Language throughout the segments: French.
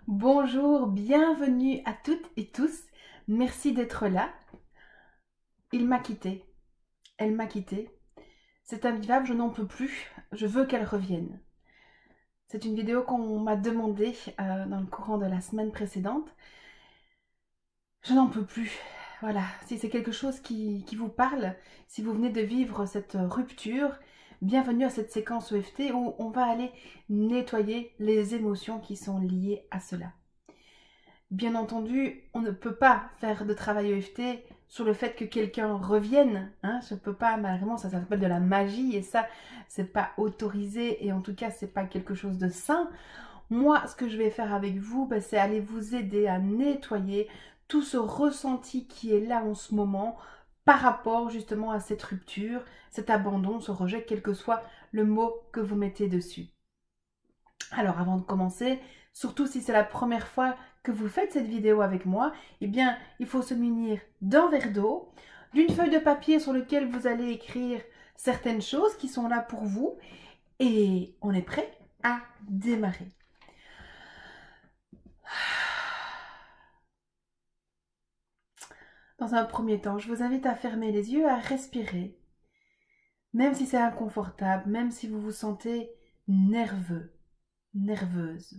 Bonjour, bienvenue à toutes et tous. Merci d'être là. Il m'a quitté. Elle m'a quitté. C'est invivable, je n'en peux plus. Je veux qu'elle revienne. C'est une vidéo qu'on m'a demandé dans le courant de la semaine précédente. Je n'en peux plus. Voilà, si c'est quelque chose qui vous parle, si vous venez de vivre cette rupture, bienvenue à cette séquence EFT où on va aller nettoyer les émotions qui sont liées à cela. Bien entendu, on ne peut pas faire de travail EFT sur le fait que quelqu'un revienne. Hein, je ne peux pas, malheureusement, ça s'appelle de la magie et ça, c'est pas autorisé et en tout cas, c'est pas quelque chose de sain. Moi, ce que je vais faire avec vous, c'est aller vous aider à nettoyer tout ce ressenti qui est là en ce moment par rapport justement à cette rupture, cet abandon, ce rejet, quel que soit le mot que vous mettez dessus. Alors avant de commencer, surtout si c'est la première fois que vous faites cette vidéo avec moi, eh bien il faut se munir d'un verre d'eau, d'une feuille de papier sur laquelle vous allez écrire certaines choses qui sont là pour vous et on est prêt à démarrer. Dans un premier temps, je vous invite à fermer les yeux, à respirer, même si c'est inconfortable, même si vous vous sentez nerveux, nerveuse.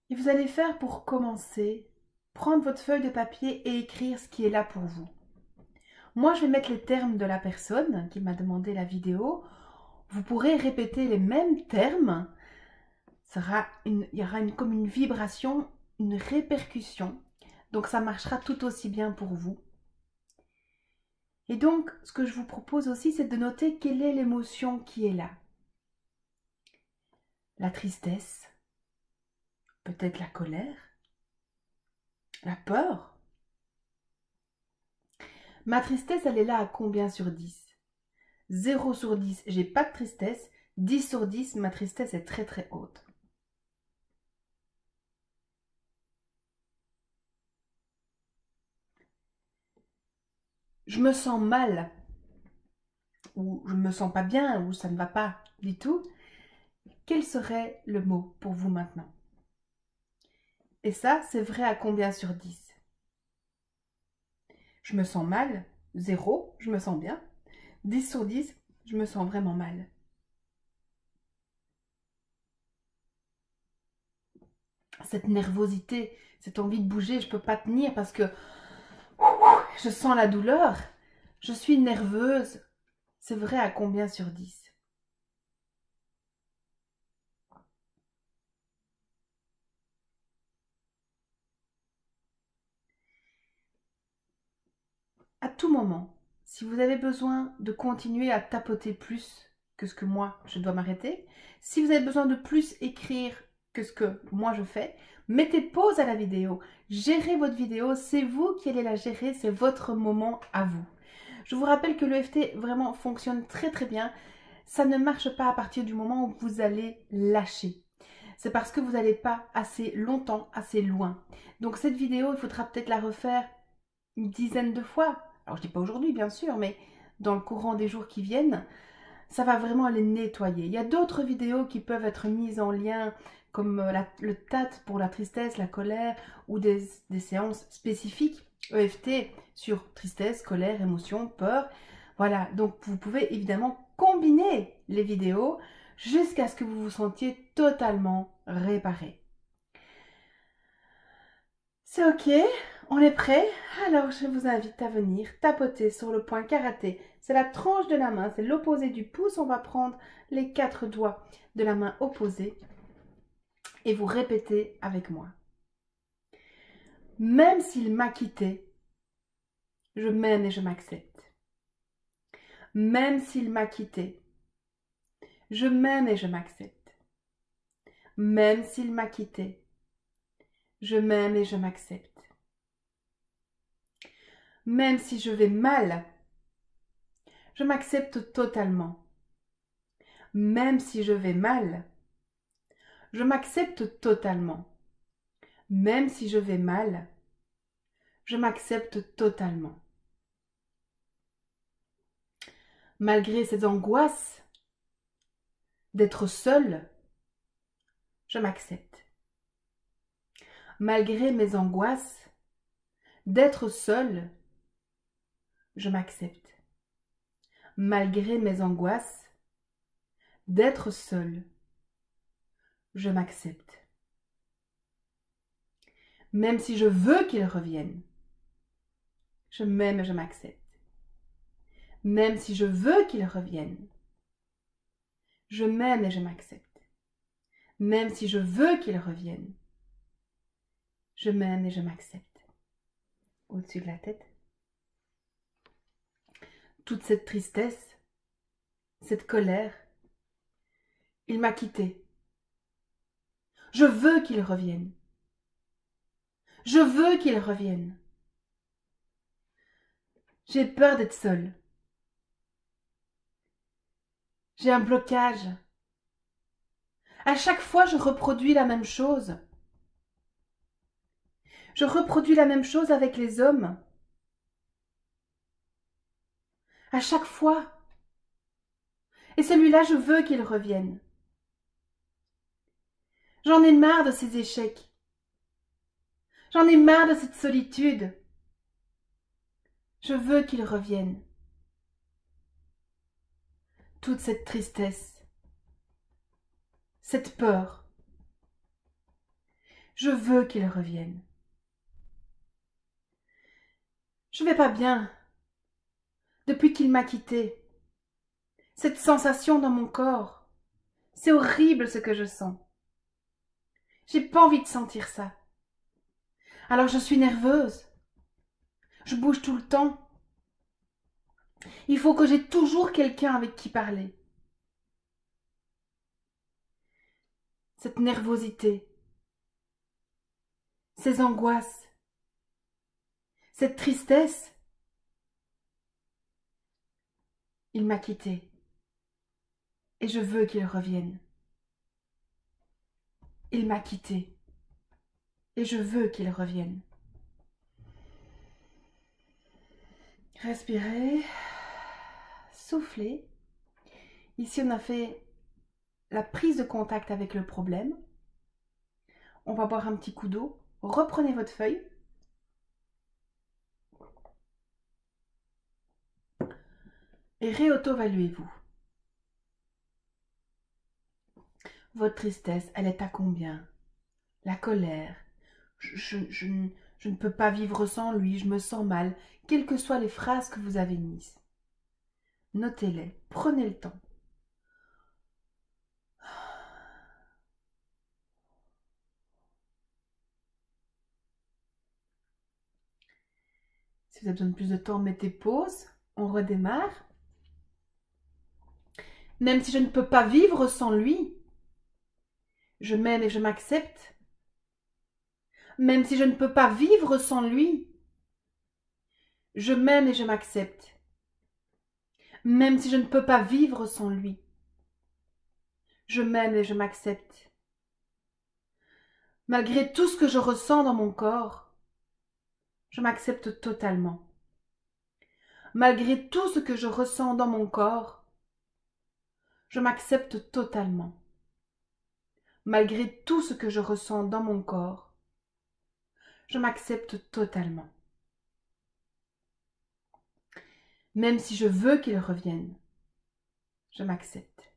Et vous allez faire pour commencer, prendre votre feuille de papier et écrire ce qui est là pour vous. Moi, je vais mettre les termes de la personne qui m'a demandé la vidéo. Vous pourrez répéter les mêmes termes. Il y aura comme une vibration, une répercussion. Donc, ça marchera tout aussi bien pour vous. Et donc, ce que je vous propose aussi, c'est de noter quelle est l'émotion qui est là. La tristesse, peut-être la colère, la peur. Ma tristesse, elle est là à combien sur 10? 0 sur 10, j'ai pas de tristesse. 10 sur 10, ma tristesse est très très haute. Je me sens mal, ou je me sens pas bien, ou ça ne va pas du tout. Quel serait le mot pour vous maintenant? Et ça, c'est vrai à combien sur 10? Je me sens mal. 0, je me sens bien. 10 sur 10, je me sens vraiment mal. Cette nervosité, cette envie de bouger, je ne peux pas tenir parce que je sens la douleur. Je suis nerveuse. C'est vrai à combien sur 10? À tout moment, si vous avez besoin de continuer à tapoter plus que ce que moi je dois m'arrêter, si vous avez besoin de plus écrire que ce que moi je fais, mettez pause à la vidéo, gérez votre vidéo, c'est vous qui allez la gérer, c'est votre moment à vous. Je vous rappelle que l'EFT vraiment fonctionne très très bien, ça ne marche pas à partir du moment où vous allez lâcher. C'est parce que vous n'allez pas assez longtemps, assez loin. Donc cette vidéo, il faudra peut-être la refaire une dizaine de fois. Alors je dis pas aujourd'hui bien sûr, mais dans le courant des jours qui viennent, ça va vraiment les nettoyer. Il y a d'autres vidéos qui peuvent être mises en lien, comme le TAT pour la tristesse, la colère, ou des séances spécifiques EFT sur tristesse, colère, émotion, peur. Voilà, donc vous pouvez évidemment combiner les vidéos jusqu'à ce que vous vous sentiez totalement réparé. C'est ok, on est prêt? Alors je vous invite à venir tapoter sur le poing karaté. C'est la tranche de la main, c'est l'opposé du pouce. On va prendre les 4 doigts de la main opposée et vous répétez avec moi. Même s'il m'a quitté, je m'aime et je m'accepte. Même s'il m'a quitté, je m'aime et je m'accepte. Même s'il m'a quitté, je m'aime et je m'accepte. Même si je vais mal, je m'accepte totalement. Même si je vais mal, je m'accepte totalement. Même si je vais mal, je m'accepte totalement. Malgré ces angoisses, d'être seule, je m'accepte. Malgré mes angoisses, d'être seule, je m'accepte. Malgré mes angoisses, d'être seule, je m'accepte. Même si je veux qu'il revienne, je m'aime et je m'accepte. Même si je veux qu'il revienne, je m'aime et je m'accepte. Même si je veux qu'il revienne, je m'aime et je m'accepte. Au-dessus de la tête. Toute cette tristesse, cette colère, il m'a quitté. Je veux qu'il revienne. Je veux qu'il revienne. J'ai peur d'être seule. J'ai un blocage. À chaque fois, je reproduis la même chose. Je reproduis la même chose avec les hommes. À chaque fois. Et celui-là, je veux qu'il revienne. J'en ai marre de ces échecs. J'en ai marre de cette solitude. Je veux qu'il revienne. Toute cette tristesse, cette peur. Je veux qu'il revienne. Je vais pas bien depuis qu'il m'a quittée. Cette sensation dans mon corps, c'est horrible ce que je sens. J'ai pas envie de sentir ça. Alors je suis nerveuse. Je bouge tout le temps. Il faut que j'ai toujours quelqu'un avec qui parler. Cette nervosité, ces angoisses, cette tristesse, il m'a quittée. Et je veux qu'il revienne. Il m'a quittée. Et je veux qu'il revienne. Respirez. Soufflez. Ici, on a fait la prise de contact avec le problème. On va boire un petit coup d'eau. Reprenez votre feuille. Et réauto-évaluez-vous. Votre tristesse, elle est à combien? La colère. Je ne peux pas vivre sans lui, je me sens mal. Quelles que soient les phrases que vous avez mises. Notez-les. Prenez le temps. Si vous avez besoin de plus de temps, mettez pause. On redémarre. Même si je ne peux pas vivre sans lui, je m'aime et je m'accepte. Même si je ne peux pas vivre sans lui, je m'aime et je m'accepte. Même si je ne peux pas vivre sans lui, je m'aime et je m'accepte. Malgré tout ce que je ressens dans mon corps, je m'accepte totalement. Malgré tout ce que je ressens dans mon corps, je m'accepte totalement. Malgré tout ce que je ressens dans mon corps, je m'accepte totalement. Même si je veux qu'il revienne, je m'accepte.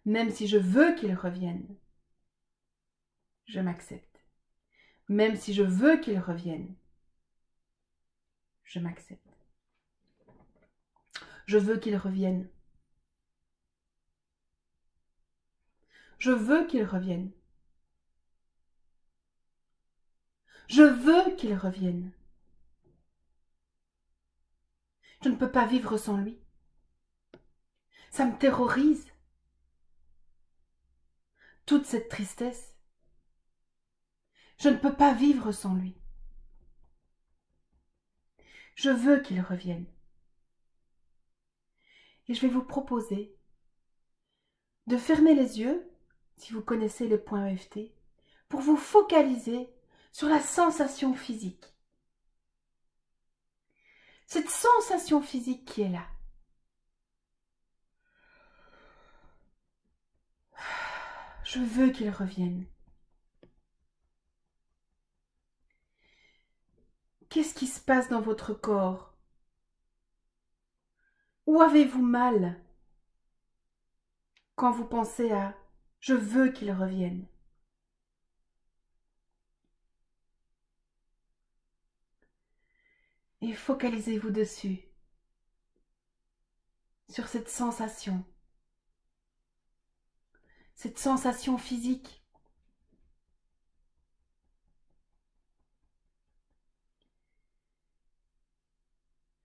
Même si je veux qu'il revienne, je m'accepte. Même si je veux qu'il revienne, je m'accepte. Je veux qu'il revienne. Je veux qu'il revienne. Je veux qu'il revienne. Je ne peux pas vivre sans lui. Ça me terrorise. Toute cette tristesse. Je ne peux pas vivre sans lui. Je veux qu'il revienne. Et je vais vous proposer de fermer les yeux, si vous connaissez les points EFT, pour vous focaliser sur la sensation physique. Cette sensation physique qui est là. Je veux qu'il revienne. Qu'est-ce qui se passe dans votre corps? Où avez-vous mal quand vous pensez à « je veux qu'il revienne » ? Et focalisez-vous dessus, sur cette sensation physique.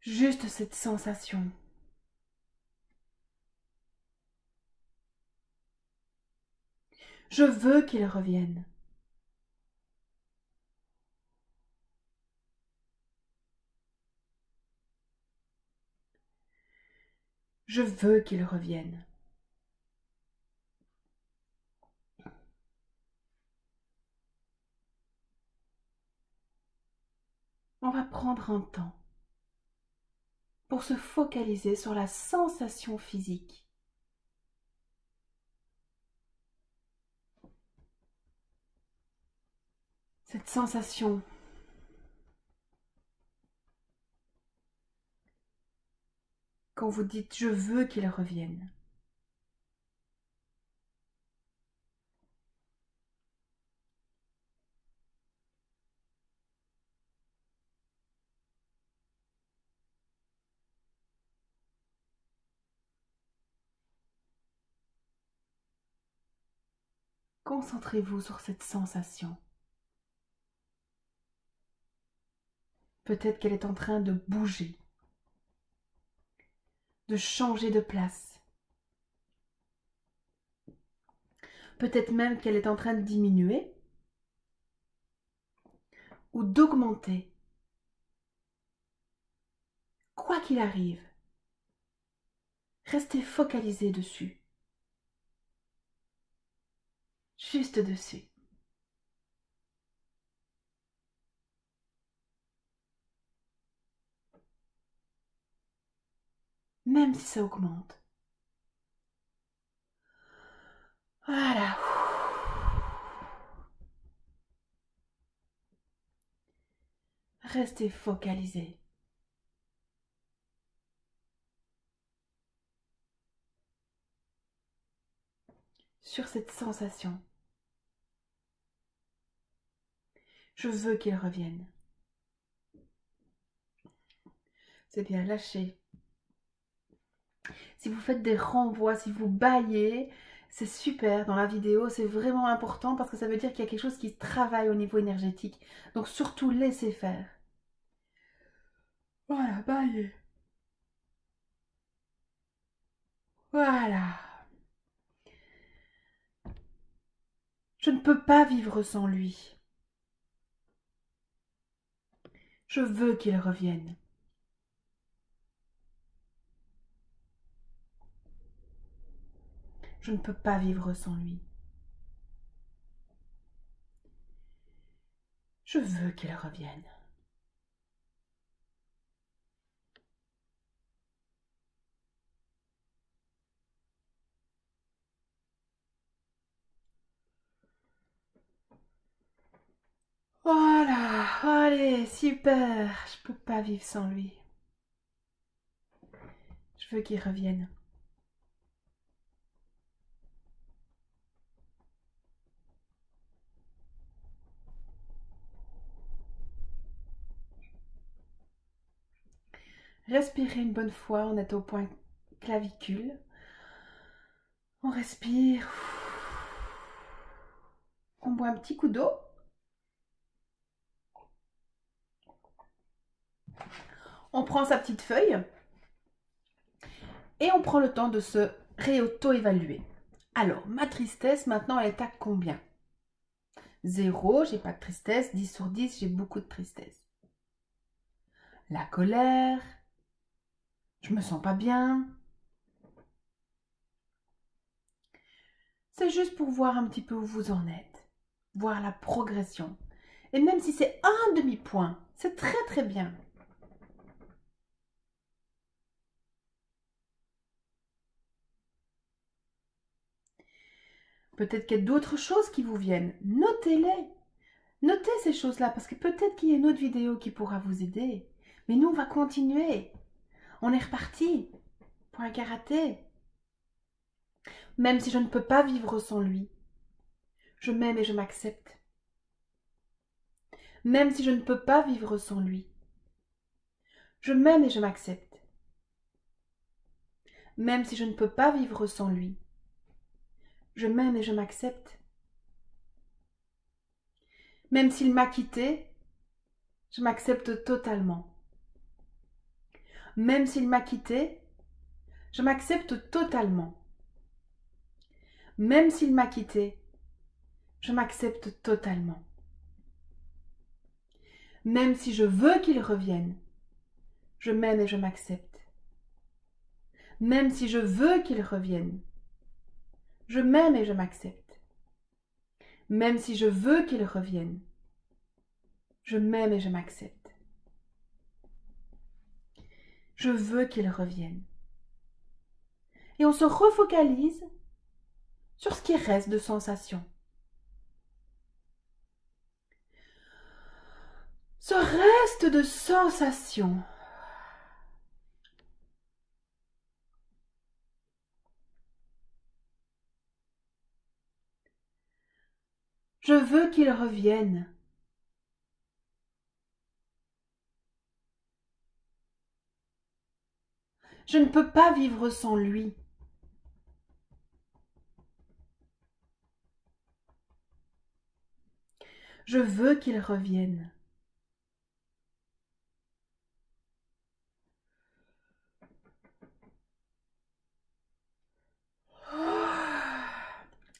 Juste cette sensation. Je veux qu'il revienne. Je veux qu'il revienne. On va prendre un temps pour se focaliser sur la sensation physique. Cette sensation quand vous dites « je veux qu'il revienne ». Concentrez-vous sur cette sensation. Peut-être qu'elle est en train de bouger, de changer de place. Peut-être même qu'elle est en train de diminuer ou d'augmenter. Quoi qu'il arrive, restez focalisé dessus. Juste dessus. Même si ça augmente. Voilà. Restez focalisé. Sur cette sensation. Je veux qu'il revienne. C'est bien, lâchez. Si vous faites des renvois, si vous bâillez, c'est super dans la vidéo, c'est vraiment important parce que ça veut dire qu'il y a quelque chose qui travaille au niveau énergétique. Donc surtout, laissez faire. Voilà, bâillez. Voilà. Je ne peux pas vivre sans lui. Je veux qu'il revienne. Je ne peux pas vivre sans lui. Je veux qu'il revienne. Voilà, allez, super. Je peux pas vivre sans lui. Je veux qu'il revienne. Respirez une bonne fois, on est au point clavicule. On respire. On boit un petit coup d'eau. On prend sa petite feuille. Et on prend le temps de se réauto-évaluer. Alors, ma tristesse, maintenant, elle est à combien? 0, j'ai pas de tristesse. 10 sur 10, j'ai beaucoup de tristesse. La colère. Je me sens pas bien. C'est juste pour voir un petit peu où vous en êtes. Voir la progression. Et même si c'est un demi-point, c'est très très bien. Peut-être qu'il y a d'autres choses qui vous viennent. Notez-les. Notez ces choses-là parce que peut-être qu'il y a une autre vidéo qui pourra vous aider. Mais nous, on va continuer. On est reparti pour un karaté. Même si je ne peux pas vivre sans lui, je m'aime et je m'accepte. Même si je ne peux pas vivre sans lui, je m'aime et je m'accepte. Même si je ne peux pas vivre sans lui, je m'aime et je m'accepte. Même s'il m'a quitté, je m'accepte totalement. Même s'il m'a quitté, je m'accepte totalement. Même s'il m'a quitté, je m'accepte totalement. Même si je veux qu'il revienne, je m'aime et je m'accepte. Même si je veux qu'il revienne, je m'aime et je m'accepte. Même si je veux qu'il revienne, je m'aime et je m'accepte. Je veux qu'il revienne. Et on se refocalise sur ce qui reste de sensations. Ce reste de sensations. Je veux qu'il revienne. Je ne peux pas vivre sans lui. Je veux qu'il revienne.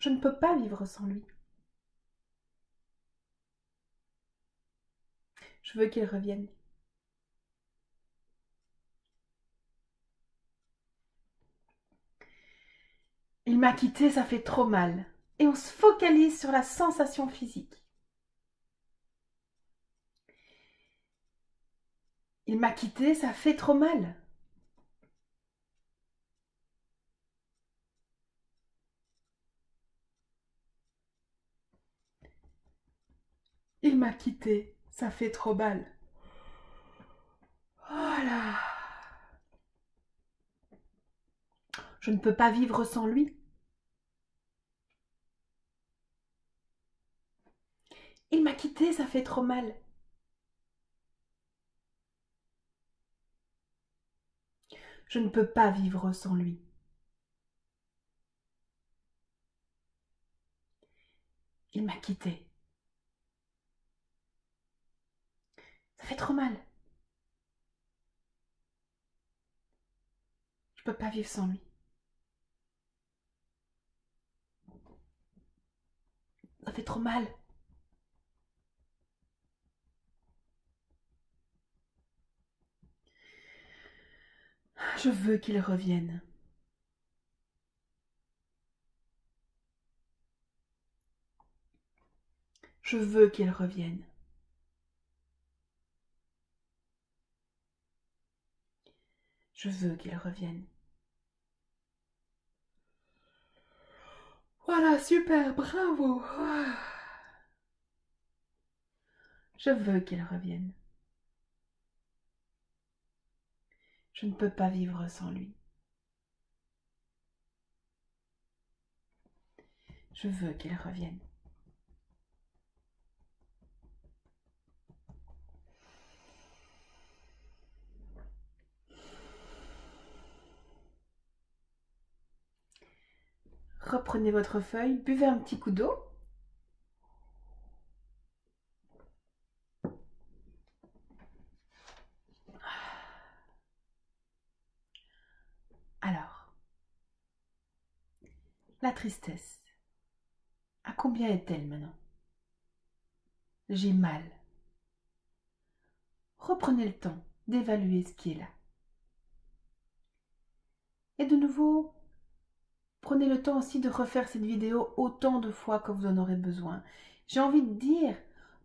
Je ne peux pas vivre sans lui. Je veux qu'il revienne. Il m'a quitté, ça fait trop mal. Et on se focalise sur la sensation physique. Il m'a quitté, ça fait trop mal. Il m'a quitté, ça fait trop mal. Voilà. Je ne peux pas vivre sans lui. Il m'a quitté, ça fait trop mal. Je ne peux pas vivre sans lui. Il m'a quitté. Ça fait trop mal. Je ne peux pas vivre sans lui. Ça fait trop mal. Je veux qu'il revienne. Je veux qu'il revienne. Je veux qu'il revienne. Voilà, super, bravo. Je veux qu'il revienne. Je ne peux pas vivre sans lui. Je veux qu'il revienne. Reprenez votre feuille, buvez un petit coup d'eau. Alors, la tristesse, à combien est-elle maintenant? J'ai mal. Reprenez le temps d'évaluer ce qui est là. Et de nouveau, prenez le temps aussi de refaire cette vidéo autant de fois que vous en aurez besoin. J'ai envie de dire,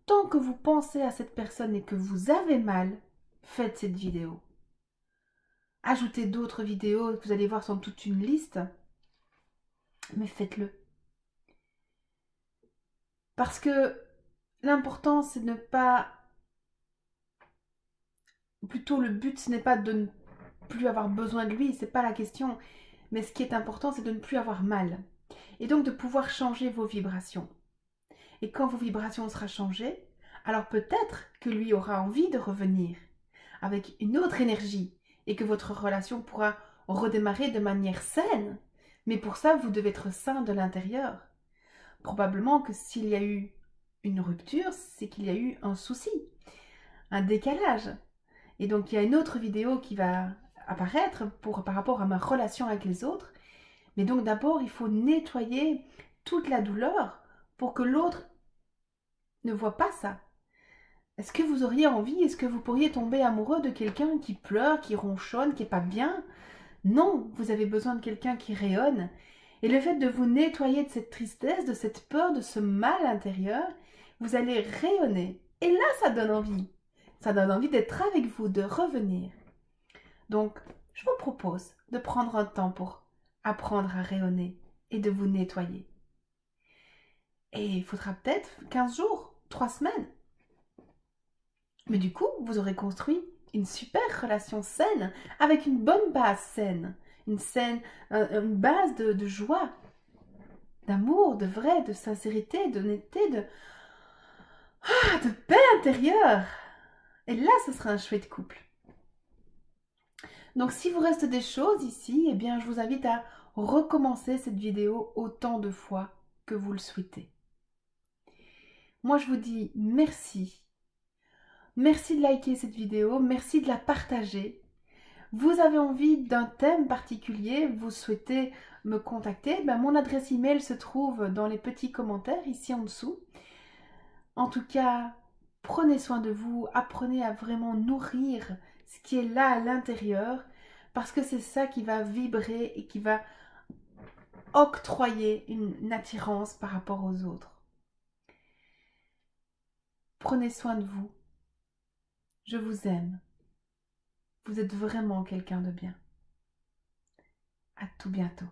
tant que vous pensez à cette personne et que vous avez mal, faites cette vidéo. Ajoutez d'autres vidéos, vous allez voir sans toute une liste, mais faites-le. Parce que l'important, c'est de ne pas... Plutôt, le but, ce n'est pas de ne plus avoir besoin de lui, c'est pas la question. Mais ce qui est important, c'est de ne plus avoir mal. Et donc de pouvoir changer vos vibrations. Et quand vos vibrations seront changées, alors peut-être que lui aura envie de revenir avec une autre énergie et que votre relation pourra redémarrer de manière saine. Mais pour ça, vous devez être sain de l'intérieur. Probablement que s'il y a eu une rupture, c'est qu'il y a eu un souci, un décalage. Et donc il y a une autre vidéo qui va apparaître par rapport à ma relation avec les autres. Mais donc d'abord, il faut nettoyer toute la douleur pour que l'autre ne voit pas ça. Est-ce que vous auriez envie, est-ce que vous pourriez tomber amoureux de quelqu'un qui pleure, qui ronchonne, qui n'est pas bien? Non, vous avez besoin de quelqu'un qui rayonne. Et le fait de vous nettoyer de cette tristesse, de cette peur, de ce mal intérieur, vous allez rayonner. Et là, ça donne envie. Ça donne envie d'être avec vous, de revenir. Donc, je vous propose de prendre un temps pour apprendre à rayonner et de vous nettoyer. Et il faudra peut-être 15 jours, 3 semaines. Mais du coup, vous aurez construit une super relation saine, avec une bonne base saine. Une base de joie, d'amour, de vrai, de sincérité, d'honnêteté, de paix intérieure. Et là, ce sera un chouette couple. Donc, si vous reste des choses ici, eh bien, je vous invite à recommencer cette vidéo autant de fois que vous le souhaitez. Moi, je vous dis merci. Merci de liker cette vidéo, merci de la partager. Vous avez envie d'un thème particulier, vous souhaitez me contacter, mon adresse email se trouve dans les petits commentaires ici en dessous. En tout cas, prenez soin de vous, apprenez à vraiment nourrir ce qui est là à l'intérieur, parce que c'est ça qui va vibrer et qui va octroyer une attirance par rapport aux autres. Prenez soin de vous. Je vous aime. Vous êtes vraiment quelqu'un de bien. À tout bientôt.